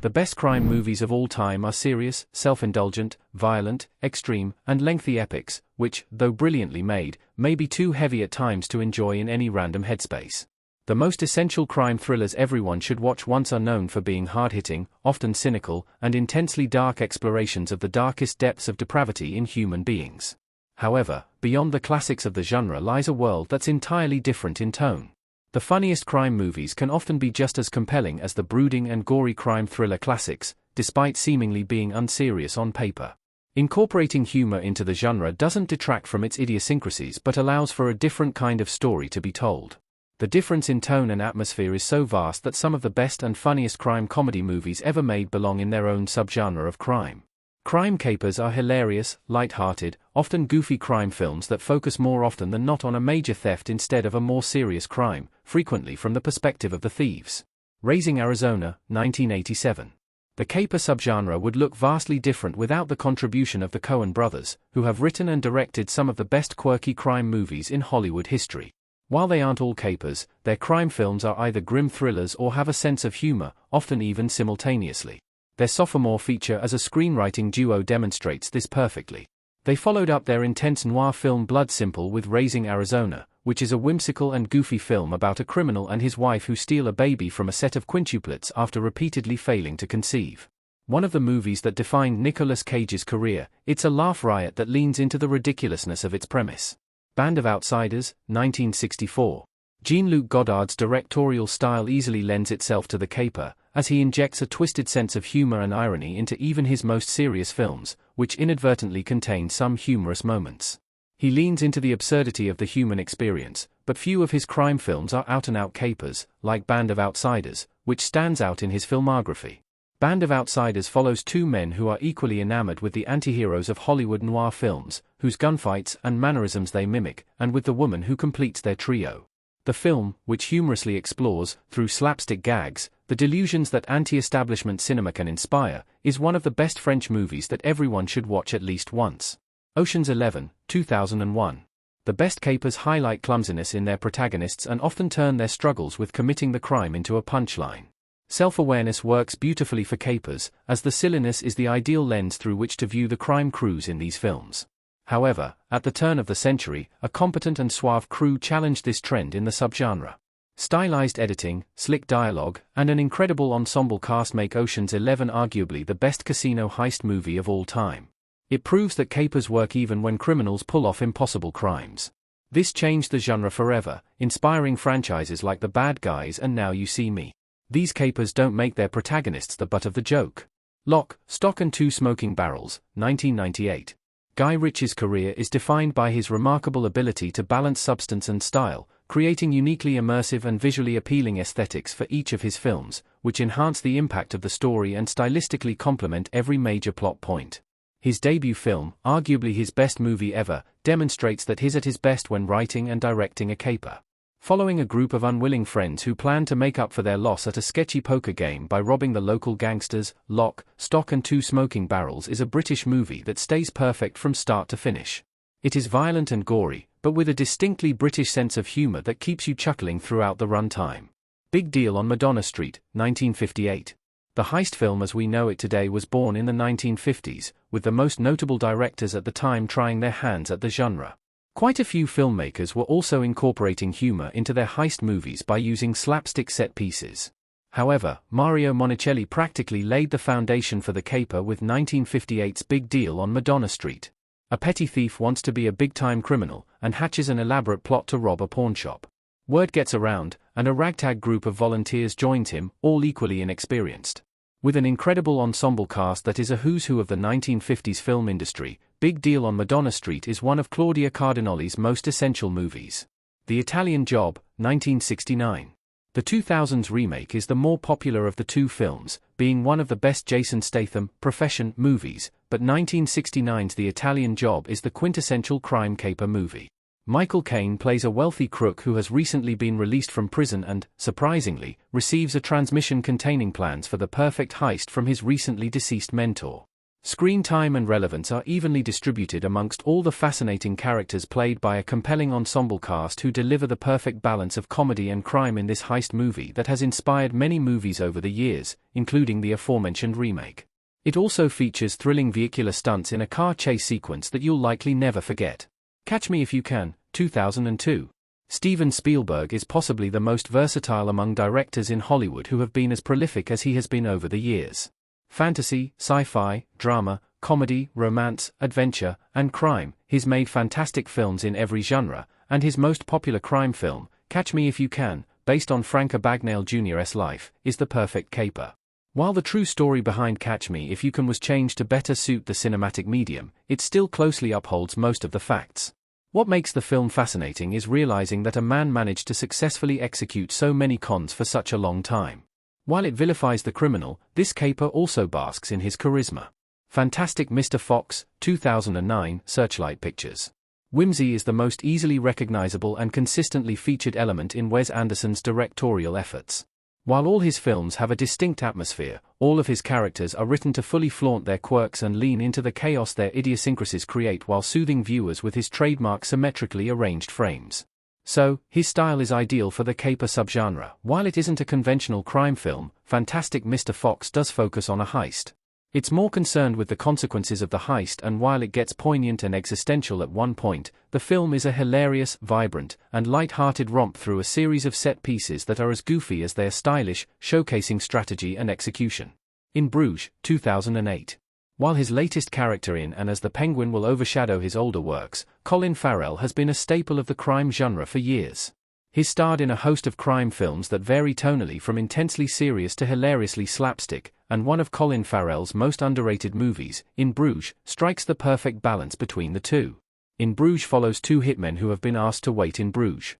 The best crime movies of all time are serious, self-indulgent, violent, extreme, and lengthy epics, which, though brilliantly made, may be too heavy at times to enjoy in any random headspace. The most essential crime thrillers everyone should watch once are known for being hard-hitting, often cynical, and intensely dark explorations of the darkest depths of depravity in human beings. However, beyond the classics of the genre lies a world that's entirely different in tone. The funniest crime movies can often be just as compelling as the brooding and gory crime thriller classics, despite seemingly being unserious on paper. Incorporating humor into the genre doesn't detract from its idiosyncrasies but allows for a different kind of story to be told. The difference in tone and atmosphere is so vast that some of the best and funniest crime comedy movies ever made belong in their own subgenre of crime. Crime capers are hilarious, light-hearted, often goofy crime films that focus more often than not on a major theft instead of a more serious crime, frequently from the perspective of the thieves. Raising Arizona, 1987. The caper subgenre would look vastly different without the contribution of the Coen brothers, who have written and directed some of the best quirky crime movies in Hollywood history. While they aren't all capers, their crime films are either grim thrillers or have a sense of humor, often even simultaneously. Their sophomore feature as a screenwriting duo demonstrates this perfectly. They followed up their intense noir film Blood Simple with Raising Arizona, which is a whimsical and goofy film about a criminal and his wife who steal a baby from a set of quintuplets after repeatedly failing to conceive. One of the movies that defined Nicolas Cage's career, it's a laugh riot that leans into the ridiculousness of its premise. Band of Outsiders, 1964. Jean-Luc Godard's directorial style easily lends itself to the caper, as he injects a twisted sense of humor and irony into even his most serious films, which inadvertently contain some humorous moments. He leans into the absurdity of the human experience, but few of his crime films are out-and-out capers, like Band of Outsiders, which stands out in his filmography. Band of Outsiders follows two men who are equally enamored with the anti-heroes of Hollywood noir films, whose gunfights and mannerisms they mimic, and with the woman who completes their trio. The film, which humorously explores, through slapstick gags, the delusions that anti-establishment cinema can inspire, is one of the best French movies that everyone should watch at least once. Ocean's 11, 2001. The best capers highlight clumsiness in their protagonists and often turn their struggles with committing the crime into a punchline. Self-awareness works beautifully for capers, as the silliness is the ideal lens through which to view the crime crews in these films. However, at the turn of the century, a competent and suave crew challenged this trend in the subgenre. Stylized editing, slick dialogue, and an incredible ensemble cast make Ocean's 11 arguably the best casino heist movie of all time. It proves that capers work even when criminals pull off impossible crimes. This changed the genre forever, inspiring franchises like The Bad Guys and Now You See Me. These capers don't make their protagonists the butt of the joke. Lock, Stock and Two Smoking Barrels, 1998. Guy Ritchie's career is defined by his remarkable ability to balance substance and style, creating uniquely immersive and visually appealing aesthetics for each of his films, which enhance the impact of the story and stylistically complement every major plot point. His debut film, arguably his best movie ever, demonstrates that he's at his best when writing and directing a caper. Following a group of unwilling friends who plan to make up for their loss at a sketchy poker game by robbing the local gangsters, Lock, Stock and Two Smoking Barrels is a British movie that stays perfect from start to finish. It is violent and gory, but with a distinctly British sense of humor that keeps you chuckling throughout the runtime. Big Deal on Madonna Street, 1958. The heist film as we know it today was born in the 1950s, with the most notable directors at the time trying their hands at the genre. Quite a few filmmakers were also incorporating humor into their heist movies by using slapstick set pieces. However, Mario Monicelli practically laid the foundation for the caper with 1958's Big Deal on Madonna Street. A petty thief wants to be a big-time criminal, and hatches an elaborate plot to rob a pawnshop. Word gets around, and a ragtag group of volunteers joins him, all equally inexperienced. With an incredible ensemble cast that is a who's who of the 1950s film industry, Big Deal on Madonna Street is one of Claudia Cardinali's most essential movies. The Italian Job, 1969. The 2000s remake is the more popular of the two films, being one of the best Jason Statham, Profession movies, but 1969's The Italian Job is the quintessential crime caper movie. Michael Caine plays a wealthy crook who has recently been released from prison and, surprisingly, receives a transmission containing plans for the perfect heist from his recently deceased mentor. Screen time and relevance are evenly distributed amongst all the fascinating characters played by a compelling ensemble cast who deliver the perfect balance of comedy and crime in this heist movie that has inspired many movies over the years, including the aforementioned remake. It also features thrilling vehicular stunts in a car chase sequence that you'll likely never forget. Catch Me If You Can, 2002. Steven Spielberg is possibly the most versatile among directors in Hollywood who have been as prolific as he has been over the years. Fantasy, sci-fi, drama, comedy, romance, adventure, and crime, he's made fantastic films in every genre, and his most popular crime film, Catch Me If You Can, based on Frank Abagnale Jr.'s life, is the perfect caper. While the true story behind Catch Me If You Can was changed to better suit the cinematic medium, it still closely upholds most of the facts. What makes the film fascinating is realizing that a man managed to successfully execute so many cons for such a long time. While it vilifies the criminal, this caper also basks in his charisma. Fantastic Mr. Fox, 2009, Searchlight Pictures. Whimsy is the most easily recognizable and consistently featured element in Wes Anderson's directorial efforts. While all his films have a distinct atmosphere, all of his characters are written to fully flaunt their quirks and lean into the chaos their idiosyncrasies create while soothing viewers with his trademark symmetrically arranged frames. So, his style is ideal for the caper subgenre. While it isn't a conventional crime film, Fantastic Mr. Fox does focus on a heist. It's more concerned with the consequences of the heist, and while it gets poignant and existential at one point, the film is a hilarious, vibrant, and light-hearted romp through a series of set pieces that are as goofy as they are stylish, showcasing strategy and execution. In Bruges, 2008. While his latest character in and as the Penguin will overshadow his older works, Colin Farrell has been a staple of the crime genre for years. He's starred in a host of crime films that vary tonally from intensely serious to hilariously slapstick, and one of Colin Farrell's most underrated movies, In Bruges, strikes the perfect balance between the two. In Bruges follows two hitmen who have been asked to wait in Bruges.